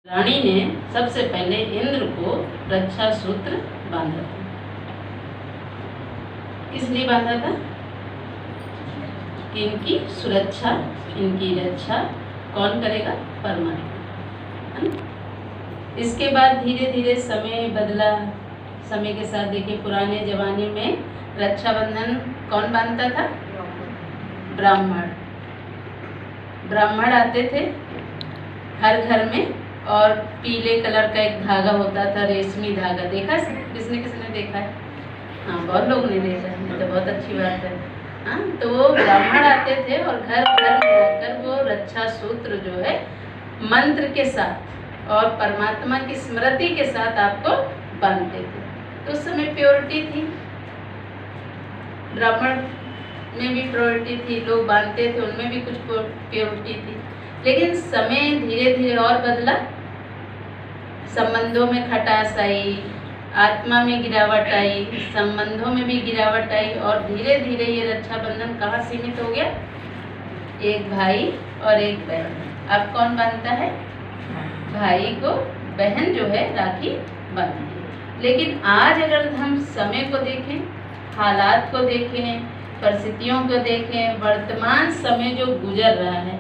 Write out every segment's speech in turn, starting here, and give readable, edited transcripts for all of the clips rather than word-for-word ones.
रानी ने सबसे पहले इंद्र को रक्षा सूत्र बांधा था। किस लिए बांधा था? कि इनकी सुरक्षा, इनकी रक्षा कौन करेगा? परमात्मा। इसके बाद धीरे धीरे समय बदला। समय के साथ देखिए, पुराने जमाने में रक्षाबंधन कौन बांधता था? ब्राह्मण। ब्राह्मण आते थे हर घर में, और पीले कलर का एक धागा होता था, रेशमी धागा। देखा किसने किसने देखा है? हाँ, बहुत लोग ने देखा है, तो बहुत अच्छी बात है। हाँ, तो वो ब्राह्मण आते थे और घर घर में आकर वो रक्षा सूत्र जो है मंत्र के साथ और परमात्मा की स्मृति के साथ आपको बांधते थे। तो उस समय प्योरिटी थी, ब्राह्मण में भी प्योरिटी थी, लोग बांधते थे, उनमें भी कुछ प्योरिटी थी। लेकिन समय धीरे धीरे और बदला, संबंधों में खटास आई, आत्मा में गिरावट आई, संबंधों में भी गिरावट आई, और धीरे धीरे ये रक्षाबंधन कहाँ सीमित हो गया? एक भाई और एक बहन। अब कौन बांधता है? भाई को बहन जो है राखी बांधती है। लेकिन आज अगर हम समय को देखें, हालात को देखें, परिस्थितियों को देखें, वर्तमान समय जो गुजर रहा है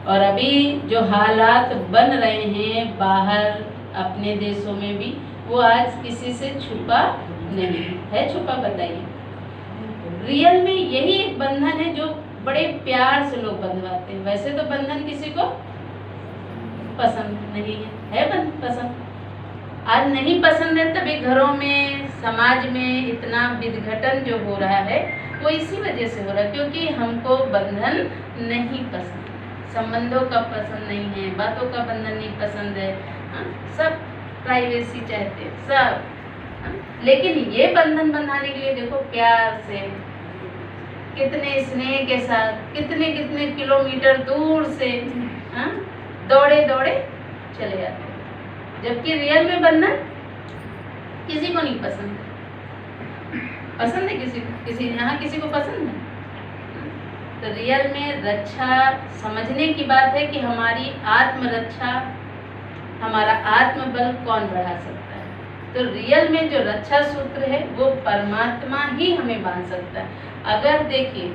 और अभी जो हालात बन रहे हैं बाहर अपने देशों में भी, वो आज किसी से छुपा नहीं है। छुपा? बताइए। रियल में यही एक बंधन है जो बड़े प्यार से लोग बंधवाते हैं। वैसे तो बंधन किसी को पसंद नहीं है पसंद। आज नहीं पसंद है, तभी घरों में, समाज में इतना विघटन जो हो रहा है वो इसी वजह से हो रहा है, क्योंकि हमको बंधन नहीं पसंद, संबंधों का पसंद नहीं है, बातों का बंधन नहीं पसंद है। सब प्राइवेसी चाहते हैं सब। लेकिन ये बंधन बंधाने के लिए देखो, प्यार से, कितने स्नेह के साथ, कितने कितने किलोमीटर दूर से दौड़े दौड़े चले जाते हैं। जबकि रियल में बंधन किसी को नहीं पसंद है। पसंद है किसी यहाँ किसी को पसंद है? तो रियल में रक्षा समझने की बात है कि हमारी आत्मरक्षा, हमारा आत्मबल कौन बढ़ा सकता है। तो रियल में जो रक्षा सूत्र है वो परमात्मा ही हमें बांध सकता है। अगर देखिए,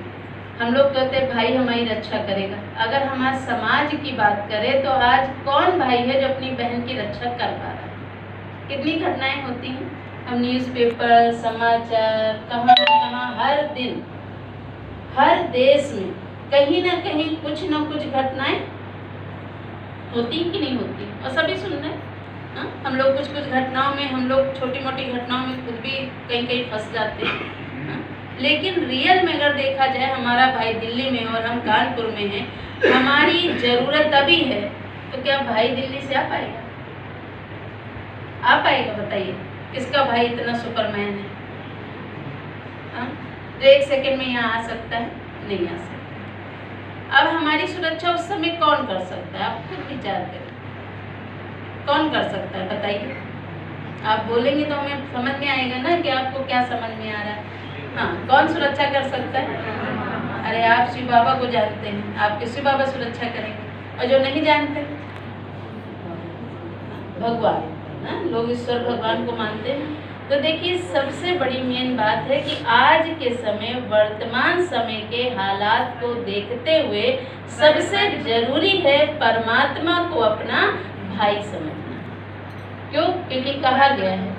हम लोग कहते हैं भाई हमारी रक्षा करेगा। अगर हमारे समाज की बात करें तो आज कौन भाई है जो अपनी बहन की रक्षा कर पा रहा है? कितनी घटनाएं होती हैं, हम न्यूज़पेपर, समाचार, कहाँ हर दिन, हर देश में कहीं ना कहीं कुछ ना कुछ घटनाएं होती कि नहीं होती, और सभी सुन रहे हैं। हम लोग कुछ कुछ घटनाओं में, हम लोग छोटी मोटी घटनाओं में खुद भी कहीं कहीं फंस जाते हैं। लेकिन रियल में अगर देखा जाए, हमारा भाई दिल्ली में और हम कानपुर में हैं, हमारी ज़रूरत अभी है, तो क्या भाई दिल्ली से आ पाएगा? आ पाएगा? बताइए, किसका भाई इतना सुपरमैन है जो एक सेकंड में यहाँ आ सकता है? नहीं आ सकता। अब हमारी सुरक्षा उस समय कौन कर सकता है? आप खुद विचार करें, कौन कर सकता है? बताइए। आप बोलेंगे तो हमें समझ में आएगा ना कि आपको क्या समझ में आ रहा है। हाँ, कौन सुरक्षा कर सकता है? अरे आप शिव बाबा को जानते हैं, आपके शिव बाबा सुरक्षा करेंगे। और जो नहीं जानते, भगवान, लोग ईश्वर भगवान को मानते हैं। तो देखिए, सबसे बड़ी मेन बात है कि आज के समय, वर्तमान समय के हालात को देखते हुए सबसे जरूरी है परमात्मा को अपना भाई समझना। क्यों? क्योंकि कहा गया है,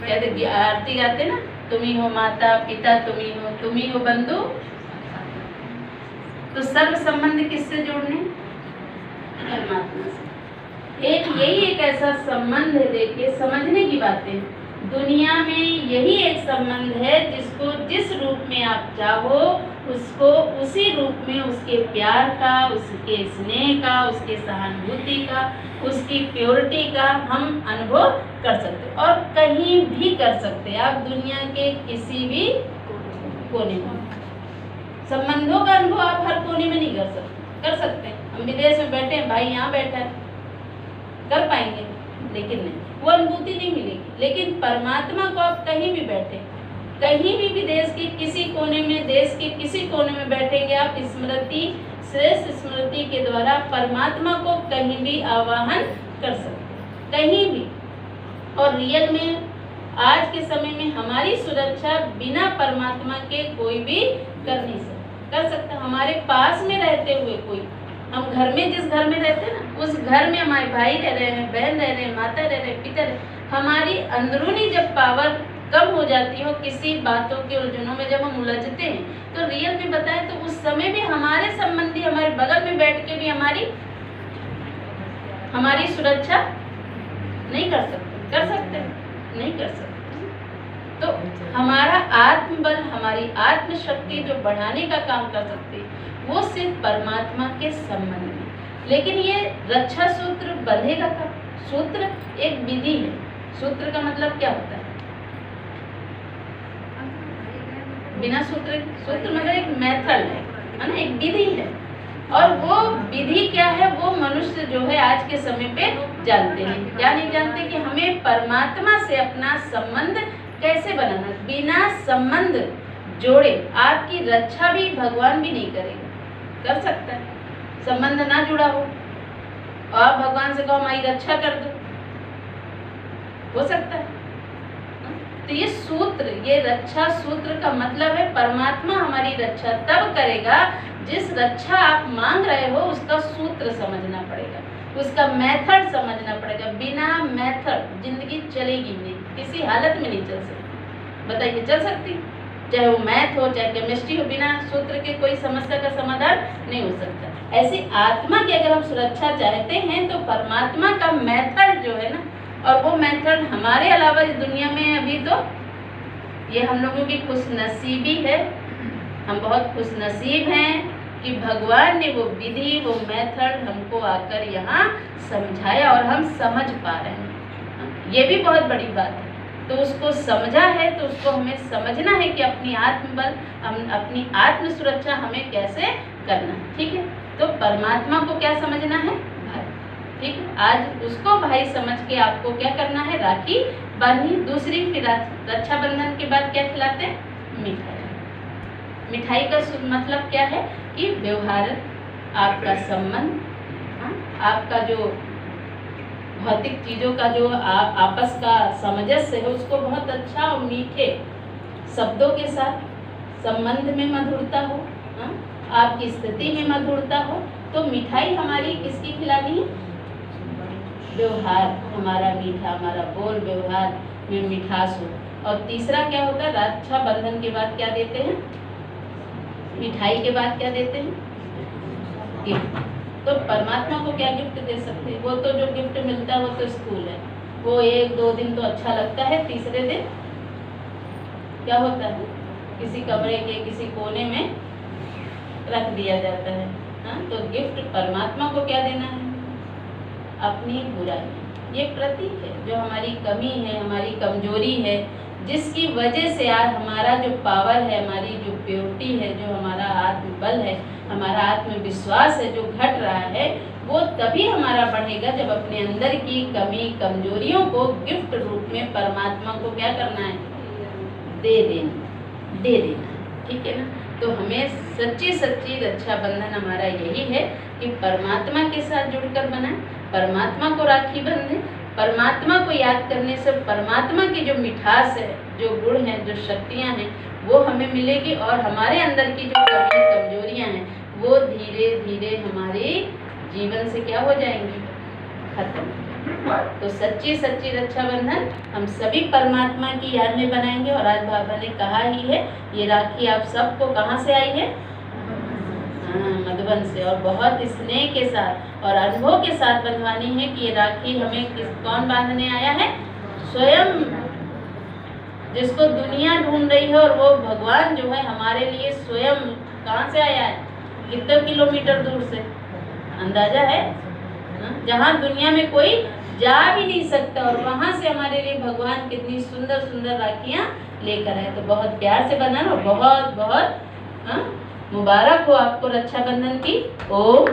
कहते आरती गाते ना, तुम ही हो माता पिता, तुम ही हो बंधु। तो सर्व संबंध किससे जोड़ने? परमात्मा से। यही एक ऐसा संबंध है, देखिए समझने की बातें, दुनिया में यही एक संबंध है जिसको जिस रूप में आप चाहो उसको उसी रूप में, उसके प्यार का, उसके स्नेह का, उसके सहानुभूति का, उसकी प्योरिटी का हम अनुभव कर सकते हैं, और कहीं भी कर सकते हैं। आप दुनिया के किसी भी कोने में संबंधों का अनुभव आप हर कोने में नहीं कर सकते। हम विदेश में बैठे हैं, भाई यहाँ बैठा है, कर पाएंगे? लेकिन नहीं, वो अनुभूति नहीं मिलेगी। लेकिन परमात्मा को आप कहीं भी बैठे, कहीं भी विदेश के किसी कोने में, देश के किसी कोने में बैठेंगे, आप स्मृति श्रेष्ठ स्मृति के द्वारा परमात्मा को कहीं भी आवाहन कर सकते, कहीं भी। और रियल में आज के समय में हमारी सुरक्षा बिना परमात्मा के कोई भी कर नहीं कर सकता। हमारे पास में रहते हुए कोई, हम घर में जिस घर में रहते हैं ना, उस घर में हमारे भाई रह रहे हैं, बहन रह रहे हैं, माता रह रहे हैं, पिता रह, हमारी अंदरूनी जब पावर कम हो जाती हो, किसी बातों के उलझनों में जब हम उलझते हैं, तो रियल में बताएं तो उस समय भी हमारे संबंधी हमारे बगल में बैठ के भी हमारी सुरक्षा नहीं कर सकते। कर सकते नहीं कर सकते। तो हमारा आत्मबल, हमारी आत्मशक्ति जो बढ़ाने का काम कर सकते, वो सिर्फ परमात्मा के संबंध में। लेकिन ये रक्षा सूत्र बंधेगा कब? सूत्र एक विधि है। सूत्र का मतलब क्या होता है? बिना सूत्र, सूत्र मतलब एक मेथड है ना, एक विधि है। और वो विधि क्या है, वो मनुष्य जो है आज के समय पे जानते हैं। क्या नहीं जानते? कि हमें परमात्मा से अपना संबंध कैसे बनाना। बिना संबंध जोड़े आपकी रक्षा भी भगवान भी नहीं करेगा। कर सकता है संबंध ना जुड़ा हो और आप भगवान से कहो हमारी रक्षा कर दो, हो सकता है? तो ये सूत्र, ये रक्षा सूत्र का मतलब है परमात्मा हमारी रक्षा तब करेगा जिस रक्षा आप मांग रहे हो उसका सूत्र समझना पड़ेगा, उसका मेथड समझना पड़ेगा। बिना मेथड जिंदगी चलेगी नहीं, किसी हालत में नहीं चल सकती। बताइए, चल सकती? चाहे वो मैथ हो चाहे केमिस्ट्री हो, बिना सूत्र के कोई समस्या का समाधान नहीं हो सकता। ऐसी आत्मा की अगर हम सुरक्षा चाहते हैं तो परमात्मा का मेथड जो है ना, और वो मेथड हमारे अलावा इस दुनिया में अभी तो ये हम लोगों की खुशनसीबी है, हम बहुत खुशनसीब हैं कि भगवान ने वो विधि, वो मेथड हमको आकर यहाँ समझाया और हम समझ पा रहे हैं। ये भी बहुत बड़ी बात है। तो उसको समझा है तो उसको हमें समझना है कि अपनी आत्मबल, अपनी आत्म सुरक्षा हमें कैसे करना है। ठीक है, तो परमात्मा को क्या समझना है? भाई। ठीक है, आज उसको भाई समझ के आपको क्या करना है? राखी बांधनी। दूसरी फिर रक्षाबंधन के बाद क्या खिलाते हैं? मिठाई। मिठाई का मतलब क्या है? कि व्यवहार, आपका संबंध, आपका जो भौतिक चीज़ों का जो आपस का सामंजस्य है उसको बहुत अच्छा और मीठे शब्दों के साथ संबंध में मधुरता हो, आपकी स्थिति में मधुरता हो, तो मिठाई हमारी किसकी खिलानी है? व्यवहार हमारा मीठा, हमारा बोल व्यवहार में मिठास हो। और तीसरा क्या होता है? रक्षाबंधन के बाद क्या देते हैं? मिठाई के बाद क्या देते हैं? गिफ्ट। तो परमात्मा को क्या गिफ्ट दे सकते हैं? वो तो जो गिफ्ट मिलता है वो तो स्कूल है, वो 1-2 दिन तो अच्छा लगता है, तीसरे दिन क्या होता है? किसी कमरे के किसी कोने में रख दिया जाता है। तो गिफ्ट परमात्मा को क्या देना है? अपनी बुराई। ये प्रतीक है, जो हमारी कमी है, हमारी कमजोरी है, जिसकी वजह से आज हमारा जो पावर है, हमारी जो प्योरिटी है, जो हमारा आत्मबल है, हमारा आत्मविश्वास है, जो घट रहा है, वो तभी हमारा बढ़ेगा जब अपने अंदर की कमी कमजोरियों को गिफ्ट रूप में परमात्मा को क्या करना है? दे देना। ठीक है ना? तो हमें सच्ची रक्षाबंधन हमारा यही है कि परमात्मा के साथ जुड़कर बनाएं, परमात्मा को राखी बंधें। परमात्मा को याद करने से परमात्मा की जो मिठास है, जो गुण है, जो शक्तियाँ हैं, वो हमें मिलेगी और हमारे अंदर की जो कमी कमजोरियाँ हैं वो धीरे धीरे हमारे जीवन से क्या हो जाएंगी? खत्म। तो सच्ची रक्षाबंधन हम सभी परमात्मा की याद में बनाएंगे। और आज बाबा ने कहा ही है, ये राखी आप सबको कहाँ से आई है? मधुबन से। और बहुत स्नेह के साथ और अनुभव के साथ बंधवानी है कि ये राखी हमें कौन बांधने आया है? स्वयं, जिसको दुनिया ढूंढ रही है, और वो भगवान जो है हमारे लिए स्वयं कहाँ से आया है? कितने किलोमीटर दूर से, अंदाजा है? जहाँ दुनिया में कोई जा भी नहीं सकता, और वहाँ से हमारे लिए भगवान कितनी सुंदर राखियाँ लेकर आए। तो बहुत प्यार से बनाना और बहुत मुबारक हो आपको रक्षाबंधन की। ओम